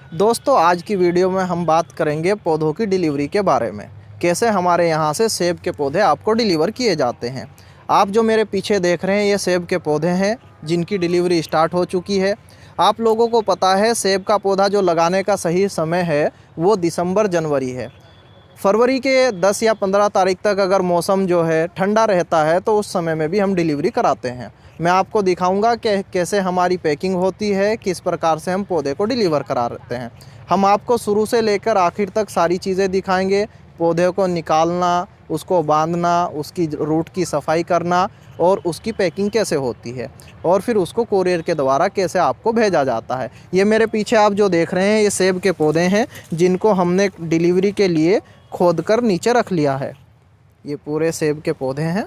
दोस्तों आज की वीडियो में हम बात करेंगे पौधों की डिलीवरी के बारे में। कैसे हमारे यहाँ से सेब के पौधे आपको डिलीवर किए जाते हैं। आप जो मेरे पीछे देख रहे हैं ये सेब के पौधे हैं जिनकी डिलीवरी स्टार्ट हो चुकी है। आप लोगों को पता है सेब का पौधा जो लगाने का सही समय है वो दिसंबर जनवरी है। फरवरी के 10 या 15 तारीख तक अगर मौसम जो है ठंडा रहता है तो उस समय में भी हम डिलीवरी कराते हैं। मैं आपको दिखाऊंगा कि कैसे हमारी पैकिंग होती है, किस प्रकार से हम पौधे को डिलीवर कराते हैं। हम आपको शुरू से लेकर आखिर तक सारी चीज़ें दिखाएंगे। पौधे को निकालना, उसको बांधना, उसकी रूट की सफाई करना और उसकी पैकिंग कैसे होती है और फिर उसको कोरियर के द्वारा कैसे आपको भेजा जाता है। ये मेरे पीछे आप जो देख रहे हैं ये सेब के पौधे हैं जिनको हमने डिलीवरी के लिए खोद कर नीचे रख लिया है। ये पूरे सेब के पौधे हैं।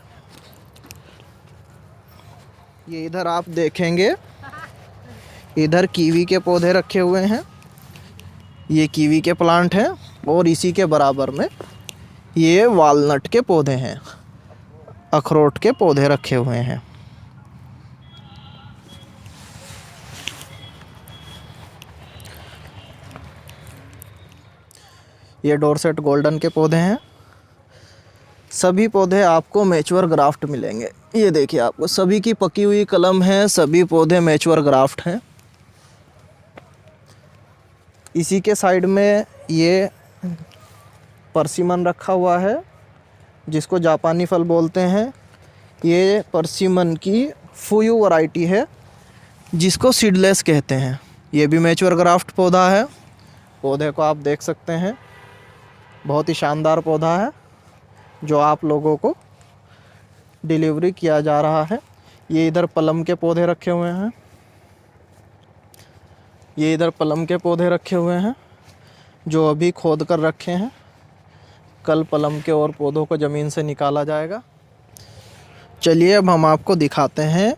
ये इधर आप देखेंगे, इधर कीवी के पौधे रखे हुए हैं। ये कीवी के प्लांट हैं और इसी के बराबर में ये वालनट के पौधे हैं, अखरोट के पौधे रखे हुए हैं। ये डोरसेट गोल्डन के पौधे हैं। सभी पौधे आपको मैच्योर ग्राफ्ट मिलेंगे। ये देखिए आपको सभी की पकी हुई कलम है, सभी पौधे मैच्योर ग्राफ्ट हैं। इसी के साइड में ये परसिमन रखा हुआ है जिसको जापानी फल बोलते हैं। ये परसिमन की फुयू वैरायटी है जिसको सीडलेस कहते हैं। ये भी मैच्योर ग्राफ्ट पौधा है। पौधे को आप देख सकते हैं, बहुत ही शानदार पौधा है जो आप लोगों को डिलीवरी किया जा रहा है। ये इधर प्लम के पौधे रखे हुए हैं। ये इधर प्लम के पौधे रखे हुए हैं जो अभी खोद कर रखे हैं। कल प्लम के और पौधों को ज़मीन से निकाला जाएगा। चलिए अब हम आपको दिखाते हैं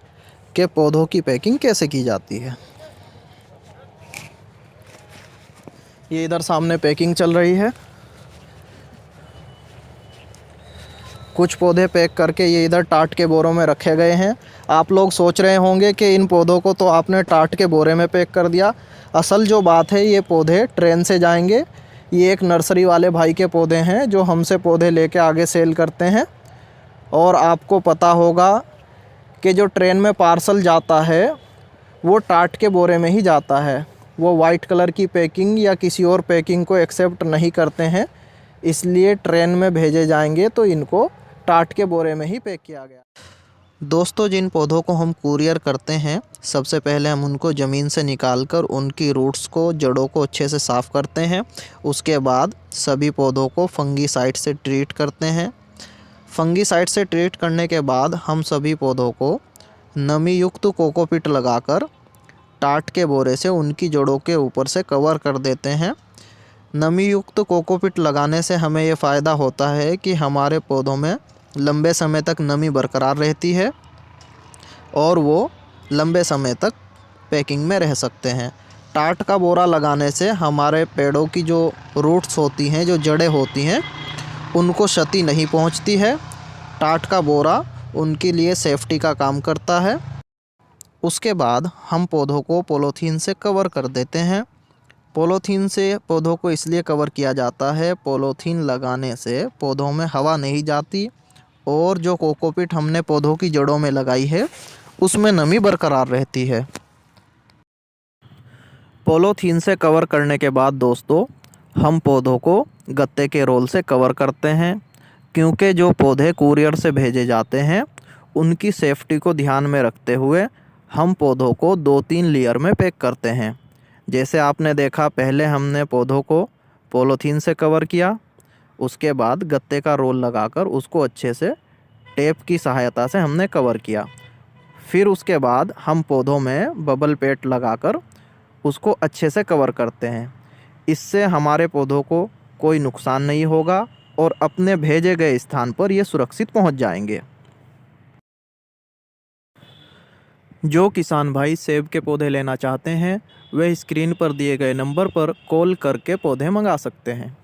कि पौधों की पैकिंग कैसे की जाती है। ये इधर सामने पैकिंग चल रही है। कुछ पौधे पैक करके ये इधर टाट के बोरों में रखे गए हैं। आप लोग सोच रहे होंगे कि इन पौधों को तो आपने टाट के बोरे में पैक कर दिया। असल जो बात है ये पौधे ट्रेन से जाएंगे। ये एक नर्सरी वाले भाई के पौधे हैं जो हमसे पौधे लेके आगे सेल करते हैं। और आपको पता होगा कि जो ट्रेन में पार्सल जाता है वो टाट के बोरे में ही जाता है। वो वाइट कलर की पैकिंग या किसी और पैकिंग को एक्सेप्ट नहीं करते हैं, इसलिए ट्रेन में भेजे जाएंगे तो इनको टाट के बोरे में ही पैक किया गया। दोस्तों जिन पौधों को हम कुरियर करते हैं सबसे पहले हम उनको ज़मीन से निकालकर उनकी रूट्स को, जड़ों को अच्छे से साफ़ करते हैं। उसके बाद सभी पौधों को फंगीसाइड से ट्रीट करते हैं। फंगीसाइड से ट्रीट करने के बाद हम सभी पौधों को नमी युक्त कोकोपीट लगाकर टाट के बोरे से उनकी जड़ों के ऊपर से कवर कर देते हैं। नमी युक्त कोकोपीट लगाने से हमें ये फ़ायदा होता है कि हमारे पौधों में लंबे समय तक नमी बरकरार रहती है और वो लंबे समय तक पैकिंग में रह सकते हैं। टाट का बोरा लगाने से हमारे पेड़ों की जो रूट्स होती हैं, जो जड़ें होती हैं, उनको क्षति नहीं पहुंचती है। टाट का बोरा उनके लिए सेफ्टी का काम करता है। उसके बाद हम पौधों को पॉलीथीन से कवर कर देते हैं। पॉलीथीन से पौधों को इसलिए कवर किया जाता है, पॉलीथीन लगाने से पौधों में हवा नहीं जाती और जो कोकोपीट हमने पौधों की जड़ों में लगाई है उसमें नमी बरकरार रहती है। पॉलीथीन से कवर करने के बाद दोस्तों हम पौधों को गत्ते के रोल से कवर करते हैं, क्योंकि जो पौधे कुरियर से भेजे जाते हैं उनकी सेफ्टी को ध्यान में रखते हुए हम पौधों को 2-3 लेयर में पैक करते हैं। जैसे आपने देखा, पहले हमने पौधों को पॉलीथीन से कवर किया, उसके बाद गत्ते का रोल लगाकर उसको अच्छे से टेप की सहायता से हमने कवर किया। फिर उसके बाद हम पौधों में बबल पेट लगाकर उसको अच्छे से कवर करते हैं। इससे हमारे पौधों को कोई नुकसान नहीं होगा और अपने भेजे गए स्थान पर ये सुरक्षित पहुंच जाएंगे। जो किसान भाई सेब के पौधे लेना चाहते हैं वह स्क्रीन पर दिए गए नंबर पर कॉल करके पौधे मंगा सकते हैं।